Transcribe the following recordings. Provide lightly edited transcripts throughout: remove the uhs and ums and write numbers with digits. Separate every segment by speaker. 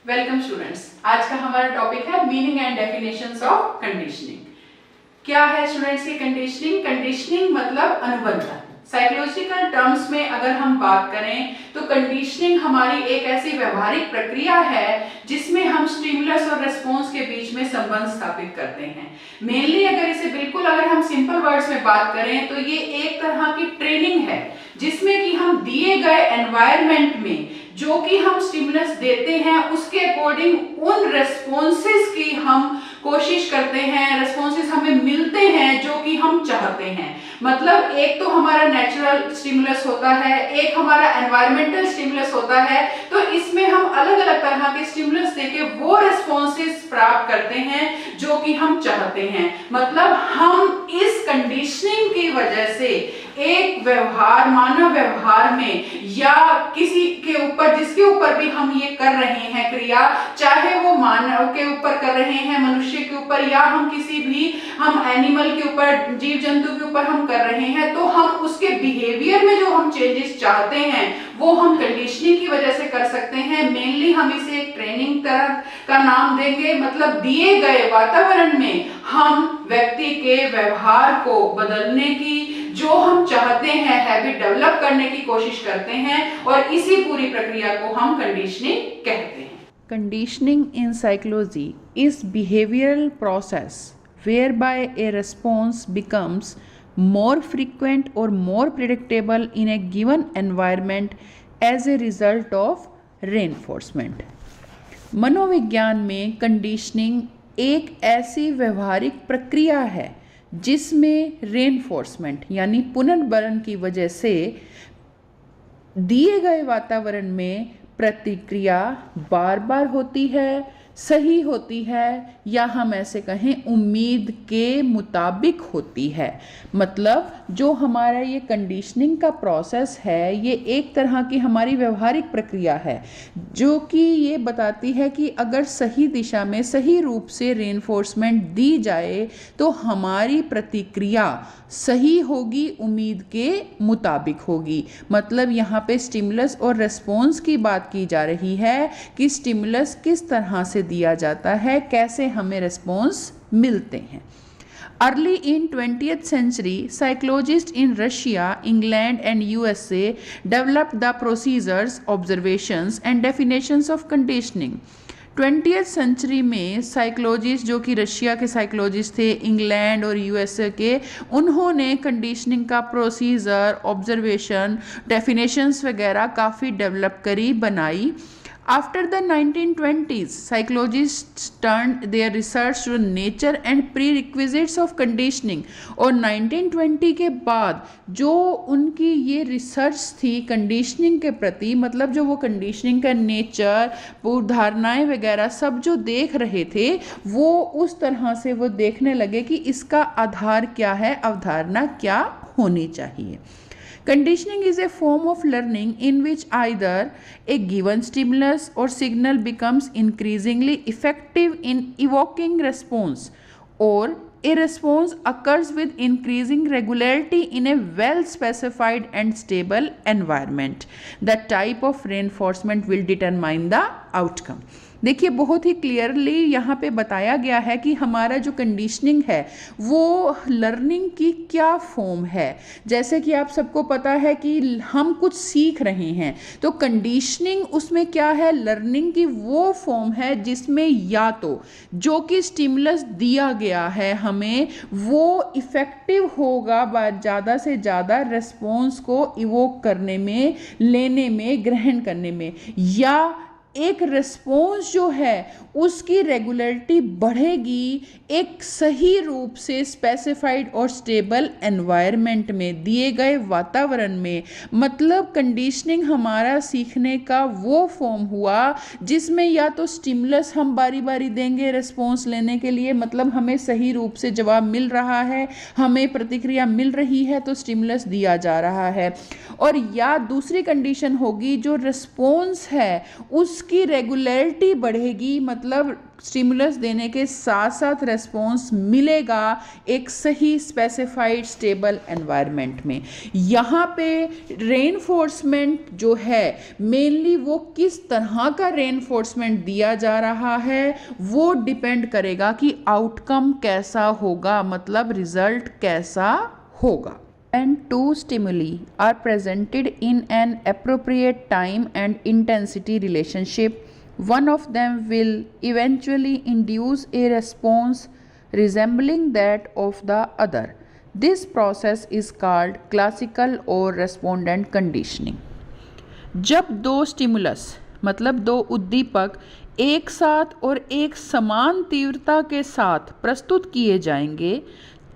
Speaker 1: Welcome students. आज का हमारा टॉपिक है meaning and definitions of conditioning. क्या है स्टूडेंट्स ये कंडीशनिंग? कंडीशनिंग मतलब अनुबंधन। साइकोलॉजिकल टर्म्स में अगर हम बात करें तो कंडीशनिंग हमारी एक ऐसी व्यवहारिक प्रक्रिया है जिसमें हम स्टिमुलस और रिस्पॉन्स के बीच में संबंध स्थापित करते हैं। मेनली अगर इसे बिल्कुल अगर हम सिंपल वर्ड्स में बात करें तो ये एक तरह की ट्रेनिंग है जिसमें कि हम दिए गए एनवायरनमेंट में जो कि हम स्टिमुलस देते हैं उसके अकॉर्डिंग उन रेस्पॉन्सेस की हम कोशिश करते हैं, रेस्पॉन्सेस हमें मिलते हैं जो कि हम चाहते हैं। मतलब एक तो हमारा नेचुरल स्टिमुलस होता है, एक हमारा एनवायरमेंटल स्टिमुलस होता है। तो इसमें हम अलग अलग तरह के स्टिमुलस देके वो रेस्पॉन्सेस प्राप्त करते हैं जो कि हम चाहते हैं। मतलब हम इस कंडीशनिंग की वजह से एक व्यवहार, मानव व्यवहार में या किसी के ऊपर जिसके ऊपर भी हम ये कर रहे हैं क्रिया, चाहे वो मानव के ऊपर कर रहे हैं, मनुष्य के ऊपर, या हम किसी भी हम एनिमल के ऊपर, जीव जंतु के ऊपर हम कर रहे हैं, तो हम उसके बिहेवियर में जो हम चेंजेस चाहते हैं वो हम कंडीशनिंग की वजह से कर सकते हैं। मेनली हम इसे एक ट्रेनिंग तरह का नाम देंगे। मतलब दिए गए वातावरण में हम व्यक्ति के व्यवहार को बदलने की, जो हम चाहते हैं हैबिट डेवलप करने की कोशिश करते हैं और इसी पूरी प्रक्रिया को हम कंडीशनिंग कहते हैं।
Speaker 2: Conditioning in psychology is behavioral process whereby a response becomes more frequent or more predictable in a given environment as a result of reinforcement. मनोविज्ञान में कंडीशनिंग एक ऐसी व्यवहारिक प्रक्रिया है जिसमें रेनफोर्समेंट यानी पुनर्बलन की वजह से दिए गए वातावरण में प्रतिक्रिया बार बार होती है, सही होती है, या हम ऐसे कहें उम्मीद के मुताबिक होती है। मतलब जो हमारा ये कंडीशनिंग का प्रोसेस है ये एक तरह की हमारी व्यवहारिक प्रक्रिया है जो कि ये बताती है कि अगर सही दिशा में सही रूप से रेनफोर्समेंट दी जाए तो हमारी प्रतिक्रिया सही होगी, उम्मीद के मुताबिक होगी। मतलब यहाँ पे स्टिमुलस और रिस्पॉन्स की बात की जा रही है कि स्टिमुलस किस तरह से दिया जाता है, कैसे हमें रिस्पॉन्स मिलते हैं। Early in 20th century, psychologists in Russia, England and USA developed the procedures, observations and definitions of conditioning. 20th century में साइकोलॉजिस्ट जो कि रशिया के साइकोलॉजिस्ट थे, इंग्लैंड और यूएसए के, उन्होंने कंडीशनिंग का प्रोसीजर, ऑब्जर्वेशन, डेफिनेशंस वगैरह काफ़ी डेवलप करी, बनाई। After the 1920s, psychologists turned their research to nature and prerequisites of conditioning. और 1920 के बाद जो उनकी ये रिसर्च थी कंडीशनिंग के प्रति, मतलब जो वो कंडीशनिंग का नेचर, धारणाएं वगैरह सब जो देख रहे थे, वो उस तरह से वो देखने लगे कि इसका आधार क्या है, अवधारणा क्या होनी चाहिए। Conditioning is a form of learning in which either a given stimulus or signal becomes increasingly effective in evoking response, or a response occurs with increasing regularity in a well-specified and stable environment. The type of reinforcement will determine the outcome. देखिए बहुत ही clearly यहाँ पे बताया गया है कि हमारा जो कंडीशनिंग है वो लर्निंग की क्या फॉर्म है। जैसे कि आप सबको पता है कि हम कुछ सीख रहे हैं तो कंडीशनिंग उसमें क्या है, लर्निंग की वो फॉर्म है जिसमें या तो जो कि स्टिमुलस दिया गया है हमें वो इफ़ेक्टिव होगा ज़्यादा से ज़्यादा रिस्पॉन्स को इवोक करने में, लेने में, ग्रहण करने में, या एक रिस्पॉन्स जो है उसकी रेगुलरिटी बढ़ेगी एक सही रूप से स्पेसिफाइड और स्टेबल एनवायरनमेंट में, दिए गए वातावरण में। मतलब कंडीशनिंग हमारा सीखने का वो फॉर्म हुआ जिसमें या तो स्टिमुलस हम बारी बारी देंगे रिस्पॉन्स लेने के लिए, मतलब हमें सही रूप से जवाब मिल रहा है, हमें प्रतिक्रिया मिल रही है तो स्टिमुलस दिया जा रहा है, और या दूसरी कंडीशन होगी जो रिस्पॉन्स है उस उसकी रेगुलरिटी बढ़ेगी, मतलब स्टिमुलस देने के साथ साथ रेस्पॉन्स मिलेगा एक सही स्पेसिफाइड स्टेबल एनवायरनमेंट में। यहाँ पे रेनफोर्समेंट जो है मेनली वो किस तरह का रेनफोर्समेंट दिया जा रहा है वो डिपेंड करेगा कि आउटकम कैसा होगा, मतलब रिजल्ट कैसा होगा। When two stimuli are presented in an appropriate time and intensity relationship, one of them will eventually induce a response resembling that of the other. This process is called classical or respondent conditioning. जब दो stimulus मतलब दो उद्दीपक एक साथ और एक समान तीव्रता के साथ प्रस्तुत किए जाएंगे,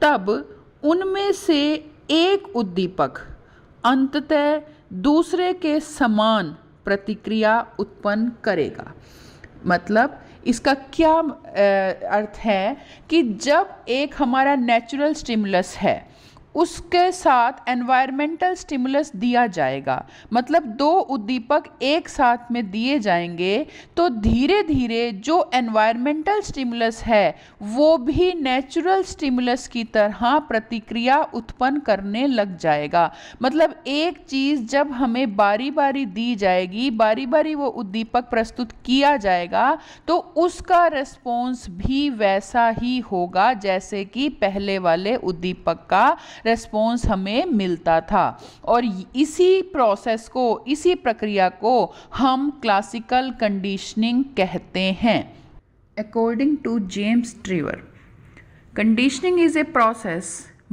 Speaker 2: तब उनमें से एक उद्दीपक अंततः दूसरे के समान प्रतिक्रिया उत्पन्न करेगा। मतलब इसका क्या अर्थ है कि जब एक हमारा नेचुरल स्टिमुलस है उसके साथ एनवायरमेंटल स्टिमुलस दिया जाएगा, मतलब दो उद्दीपक एक साथ में दिए जाएंगे, तो धीरे धीरे जो एनवायरमेंटल स्टिमुलस है वो भी नेचुरल स्टिमुलस की तरह प्रतिक्रिया उत्पन्न करने लग जाएगा। मतलब एक चीज़ जब हमें बारी बारी दी जाएगी, बारी बारी वो उद्दीपक प्रस्तुत किया जाएगा, तो उसका रिस्पॉन्स भी वैसा ही होगा जैसे कि पहले वाले उद्दीपक का रेस्पॉन्स हमें मिलता था। और इसी प्रोसेस को, इसी प्रक्रिया को हम क्लासिकल कंडीशनिंग कहते हैं। According to James Drever, conditioning is a process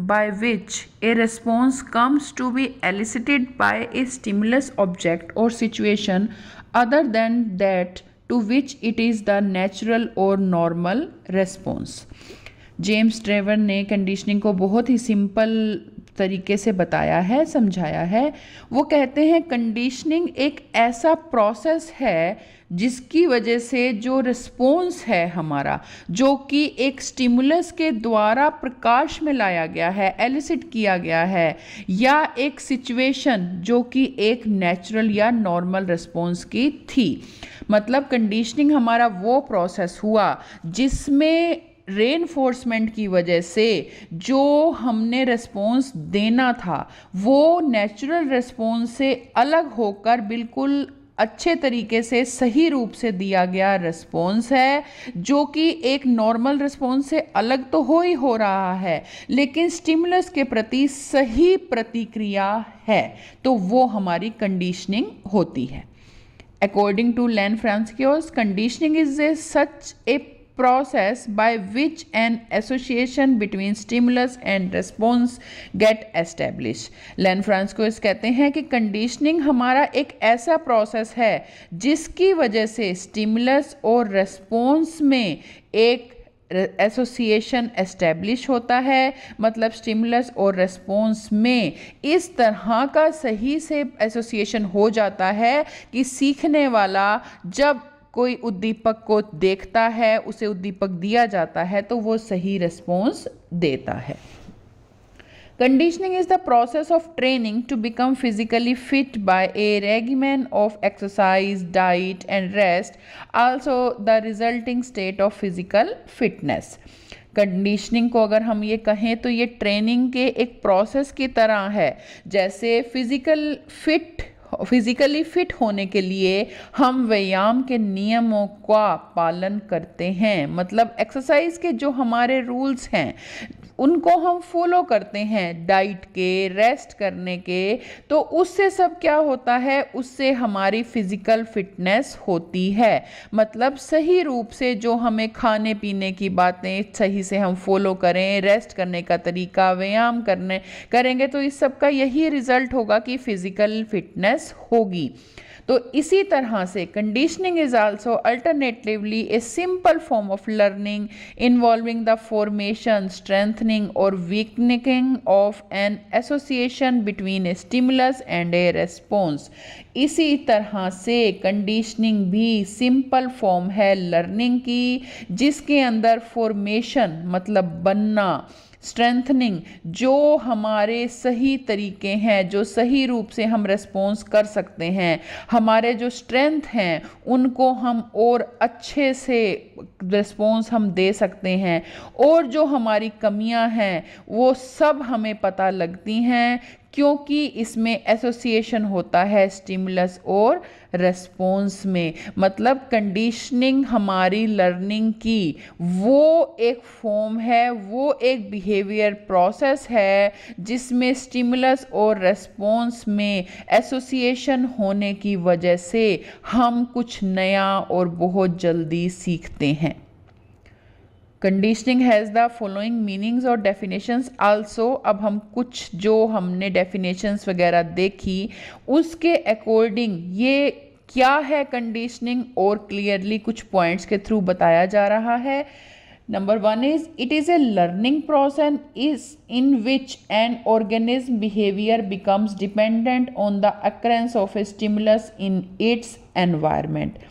Speaker 2: by which a response comes to be elicited by a stimulus object or situation other than that to which it is the natural or normal response. James Trevor ने conditioning को बहुत ही simple तरीके से बताया है, समझाया है। वो कहते हैं कंडीशनिंग एक ऐसा प्रोसेस है जिसकी वजह से जो रिस्पॉन्स है हमारा, जो कि एक स्टिमुलस के द्वारा प्रकाश में लाया गया है, एलिसिट किया गया है, या एक सिचुएशन जो कि एक नेचुरल या नॉर्मल रिस्पॉन्स की थी। मतलब कंडीशनिंग हमारा वो प्रोसेस हुआ जिसमें रेनफोर्समेंट की वजह से जो हमने रिस्पॉन्स देना था वो नेचुरल रिस्पॉन्स से अलग होकर बिल्कुल अच्छे तरीके से सही रूप से दिया गया रिस्पॉन्स है, जो कि एक नॉर्मल रिस्पॉन्स से अलग तो हो रहा है लेकिन स्टिमुलस के प्रति सही प्रतिक्रिया है, तो वो हमारी कंडीशनिंग होती है। According to Lefrancois, conditioning is a such a process by which an association between stimulus and response get established. लैनफ्रांसिस कहते हैं कि कंडीशनिंग हमारा एक ऐसा प्रोसेस है जिसकी वजह से स्टिमुलस और रेस्पॉन्स में एक एसोसिएशन एस्टेब्लिश होता है। मतलब स्टिमुलस और रेस्पॉन्स में इस तरह का सही से एसोसिएशन हो जाता है कि सीखने वाला जब कोई उद्दीपक को देखता है, उसे उद्दीपक दिया जाता है, तो वो सही रिस्पॉन्स देता है। Conditioning is the process of training to become physically fit by a regimen of exercise, diet and rest, also the resulting state of physical fitness. Conditioning को अगर हम ये कहें तो ये ट्रेनिंग के एक प्रोसेस की तरह है। जैसे फिजिकली फिट होने के लिए हम व्यायाम के नियमों का पालन करते हैं, मतलब एक्सरसाइज के जो हमारे रूल्स हैं उनको हम फॉलो करते हैं, डाइट के, रेस्ट करने के, तो उससे सब क्या होता है, उससे हमारी फिजिकल फिटनेस होती है। मतलब सही रूप से जो हमें खाने पीने की बातें सही से हम फॉलो करें, रेस्ट करने का तरीका, व्यायाम करेंगे तो इस सब का यही रिजल्ट होगा कि फिजिकल फिटनेस होगी। तो इसी तरह से conditioning is also alternatively a simple form of learning involving the formation, strengthening और weakening of an association between a stimulus and a response. इसी तरह से कंडीशनिंग भी सिंपल फॉर्म है लर्निंग की, जिसके अंदर फॉर्मेशन मतलब बनना, स्ट्रेंथनिंग, जो हमारे सही तरीके हैं, जो सही रूप से हम रेस्पॉन्स कर सकते हैं, हमारे जो स्ट्रेंथ हैं उनको हम और अच्छे से रेस्पॉन्स हम दे सकते हैं, और जो हमारी कमियां हैं वो सब हमें पता लगती हैं, क्योंकि इसमें एसोसिएशन होता है स्टिमुलस और रेस्पॉन्स में। मतलब कंडीशनिंग हमारी लर्निंग की वो एक फॉर्म है, वो एक बिहेवियर प्रोसेस है जिसमें स्टिमुलस और रेस्पॉन्स में एसोसिएशन होने की वजह से हम कुछ नया और बहुत जल्दी सीखते हैं। Conditioning has the following meanings और डेफिनेशंस आल्सो। अब हम कुछ जो हमने डेफिनेशंस वगैरह देखी उसके अकॉर्डिंग ये क्या है कंडीशनिंग, और क्लियरली कुछ पॉइंट्स के थ्रू बताया जा रहा है। Number 1 is it is a learning process is in which an organism behavior becomes dependent on the occurrence of a stimulus in its environment.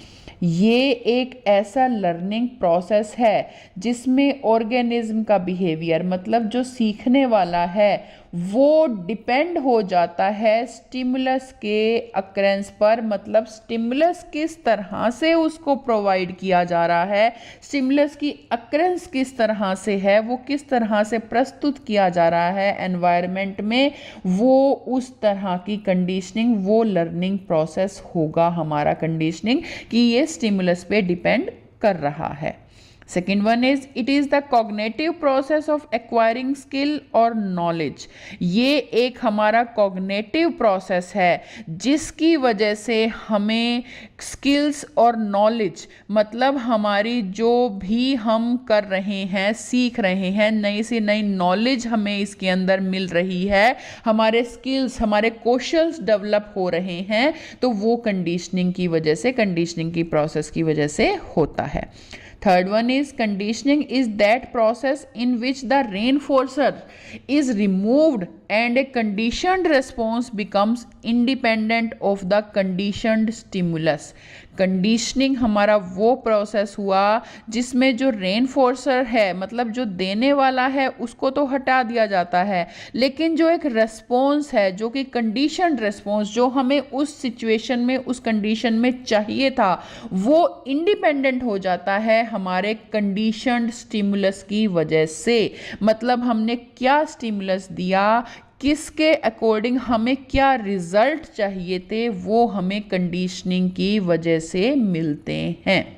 Speaker 2: ये एक ऐसा लर्निंग प्रोसेस है जिसमें ऑर्गेनिज्म का बिहेवियर, मतलब जो सीखने वाला है, वो डिपेंड हो जाता है स्टिमुलस के अक्रेंस पर। मतलब स्टिमुलस किस तरह से उसको प्रोवाइड किया जा रहा है, स्टिमुलस की अक्रेंस किस तरह से है, वो किस तरह से प्रस्तुत किया जा रहा है एनवायरनमेंट में, वो उस तरह की कंडीशनिंग, वो लर्निंग प्रोसेस होगा हमारा कंडीशनिंग, कि ये स्टिमुलस पे डिपेंड कर रहा है। Second one is it is the cognitive process of acquiring skill or knowledge. ये एक हमारा cognitive process है जिसकी वजह से हमें skills और knowledge, मतलब हमारी जो भी हम कर रहे हैं, सीख रहे हैं, नई से नई knowledge हमें इसके अंदर मिल रही है, हमारे skills, हमारे कौशल्स डेवलप हो रहे हैं, तो वो कंडीशनिंग की वजह से, कंडीशनिंग की प्रोसेस की वजह से होता है। Third one is conditioning is that process in which the reinforcer is removed and a conditioned response becomes independent of the conditioned stimulus. Conditioning हमारा वो प्रोसेस हुआ जिसमें जो रेनफोर्सर है, मतलब जो देने वाला है, उसको तो हटा दिया जाता है, लेकिन जो एक रेस्पॉन्स है, जो कि कंडीशनड रेस्पॉन्स, जो हमें उस सिचुएशन में, उस कंडीशन में चाहिए था, वो इंडिपेंडेंट हो जाता है हमारे कंडीशनड स्टिमुलस की वजह से। मतलब हमने क्या स्टिमुलस दिया, किसके अकॉर्डिंग हमें क्या रिजल्ट चाहिए थे, वो हमें कंडीशनिंग की वजह से मिलते हैं।